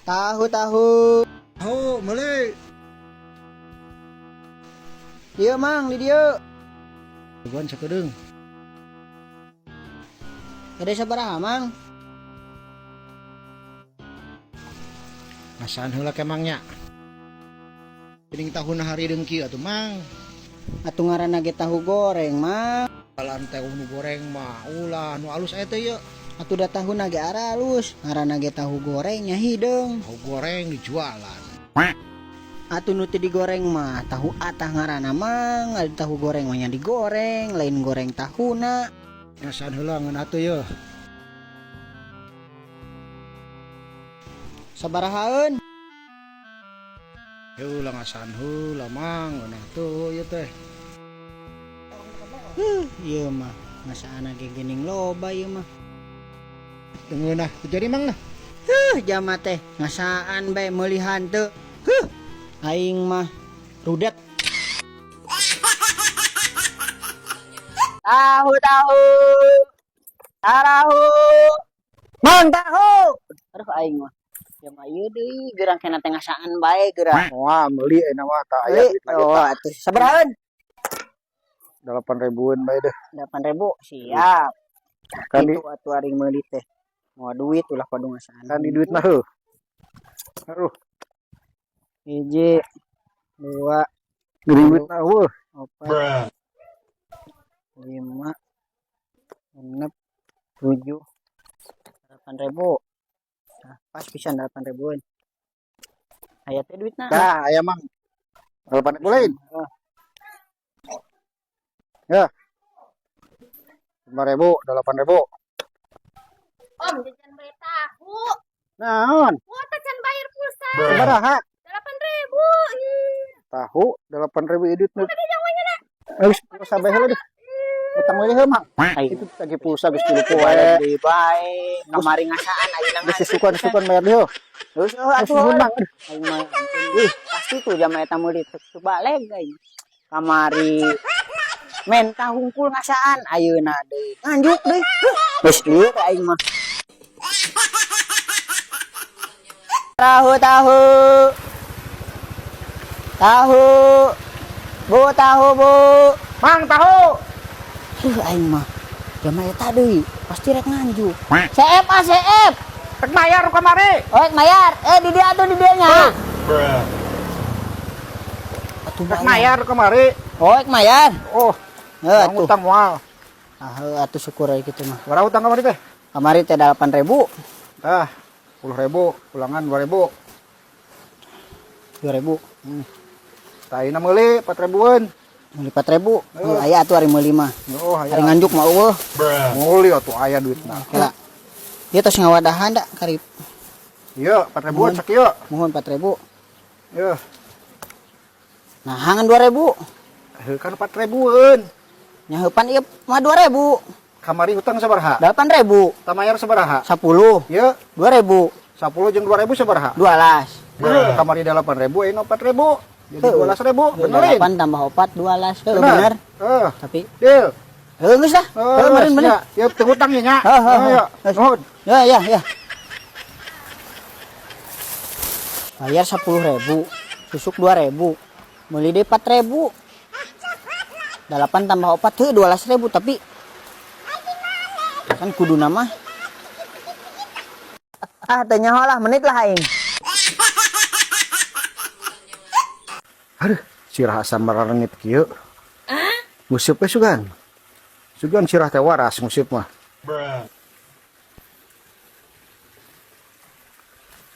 Tahu. Oh, mulai. Dia mang di dia. Tuan sakedeung. Ada sabaraha mang? Ngasaan heula ke mangnya. Geuning tahun hari deungki atuh mang. Atuh ngaranna ge tahu goreng mang. Kalan teh nu goreng mah ulah nu alus aya teh ye. Atuh da tahuna ge aralus, ngaranna ge tahu goreng nya hideung. Tahu goreng dijualan. Atuh nu teu digoreng mah tahu atah ngaranna mang, ari tahu goreng mah nya digoreng, lain goreng tahuna. Ngasaan heula ngeun atuh ye. Sabarahaeun? Heula ngasaan heula mang ngeun atuh ye teh. Ieu mah ngasaana ge geuning loba ieu mah. Deungeunah jadi mang nah. Jama teh ngasaan bae meuli hanteu. Aing mah rudet. Tahu. Tarahu. Mang tahu. Aduh aing mah. Jama ieu deui geurang kena teh ngasaan bae geurang. Wah, meuli aya mah tah aya duit lagi Oh, tah. atuh sabarahan? 8.000-an bae deh. 8.000. Siap. Kan di Itu atuh aring meuli teh. Mau duit ulah kudu ngasaan. kan di duit mah heuh. Aduh, Hiji, 2, di duit mah heuh. 4, 5, 6, 7, 8.000. Nah, pas pisan 8.000-an. Aya teh duitna. Nah, aya mang. 8.000 lain. Oh, Ya. 5.000, 8.000. Om, jajan bayar tahu. Naon? Wah, tacan bayar pulsa. Sabaraha? 8.000. Tahu 8.000 edit nu. Geus pulsa bae heula deh. Utang we heuh mang. Itu tagi pulsa geus 10 poe. di bae. Kamari ngasaan ayeuna Geus sukan bayar deh. Terus Geus atuh mang. aing mah ampun. Pasti tuh jama eta meuli teu balik aing. Kamari men kahungkul ngasaan ayeuna deui. Nganjuk deui. Geus lieur aing mah. Tahu. Tahu, Bu. Mang tahu. Aing mah jama eta deui, pasti rek nganjuk. CF. Rek bayar kamari. Oh, rek mayar. Di dia atuh di dieu nya. Atuh Rek bayar kamari. Oh, rek mayar. Oh, Atuh. utang moal. Atuh syukur aya kitu mah. Berapa utang kamari teh? Kamari teh 8.000. Ah, 10.000, pulangan 2.000. 2.000. Taina meuli 4.000-an. Meuli 4.000. Aya atuh ari meuli mah. Oh, Ari aya. nganjuk mah eueuh. Meuli atuh aya duitna. Kela. Ieu tos ngawadahan da karib. Ieu 4.000-an sakieu. Mohon 4.000. Ieu, Nah, hangan 2.000. heuh kan 4.000-an. Nya heupan ieu mah 2.000. Kamari hutang sabaraha? 8.000. Tamayar sabaraha? 10. Ieu 2.000. 10 jeung 2.000 sabaraha? 12. Kamari 8.000 aya 4.000. Jadi 12.000, benerin. 8 tambah 4 12. Heuh Bener. bener. Tapi Tapi deal. heuh geus dah. Heuh bener. Ya, teu hutang nya nya. Heuh. Nuhun. Ya. Bayar 10.000, susuk 2.000, meuli deui 4.000. 8 tambah 4 teu 12.000 tapi kan kudu nama. Teu nyaho lah menit lah aing. Aduh, sirah asam mararengit kieu. Nguseup we sugan. Sugan sirah teh waras nguseup mah.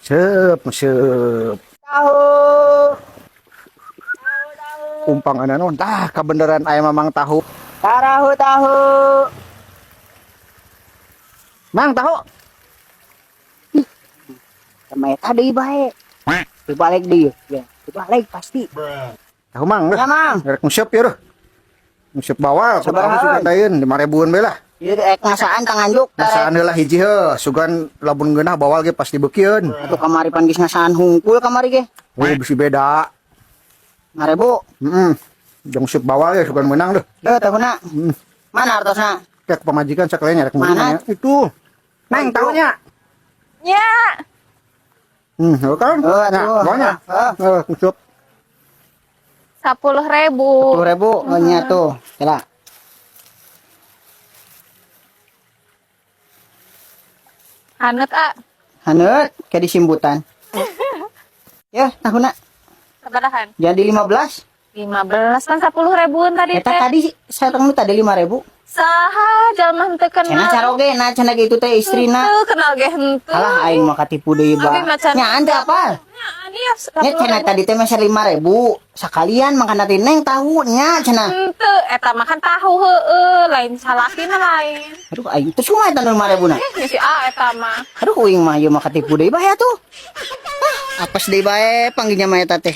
Seup. Tahu. Umpang ana naon tah kabeneran aya mamang tahu. Tahu. Mang tahu. Sama eta deui bae. Teu balik deui. Ya, teu balik pasti. Tahu mang Ya, Mang. rek nguseup ya reuh. Nguseup bawal Sabaraha? sugan daeun 5.000-an bae lah. Ieu rek ngasaan tang nganjuk. Ngasaan heula hiji heuh, sugan lamun geunah bawal ge pasti beukieun. Atuh kamari pan geus ngasaan hungkul kamari ge. Oh, bisi beda. 5.000. Heeh. Jeung nguseup bawal ge sugan meunang deuh. Tahuna. Mana artosna? Cek pemajikan sakelenya rek Mana? meunang. Itu. Nang tahunya. Ya. Kan? Oh, Nah, atuh. banyak. Kusut. 10.000. 10.000 oh nya tuh. Kira. Hanet Haneut kayak disimbutan. Ya, tahunna sabarahan? jadi 15. 15 kan 10.000 tadi Eta teh. tadi sareng nu tadi 5.000. Saha jalma henteu Cenah kenal. carogena cenah gitu teh istrina. Henteu kenal ge henteu. Alah aing mah katipu deui Abi ba. macan. Nya ante apal? Nya Nya cenah tadi teh mah 5.000. Sakalian makan tadi neng tahu nya cenah. Henteu eta makan tahu heueuh, lain salakina lain. Aduh aing teh kumaha eta 5.000 na? Nya si A eta mah. Aduh uing mah ieu mah katipu deui bae atuh. Apes deui bae panggilnya mah eta teh.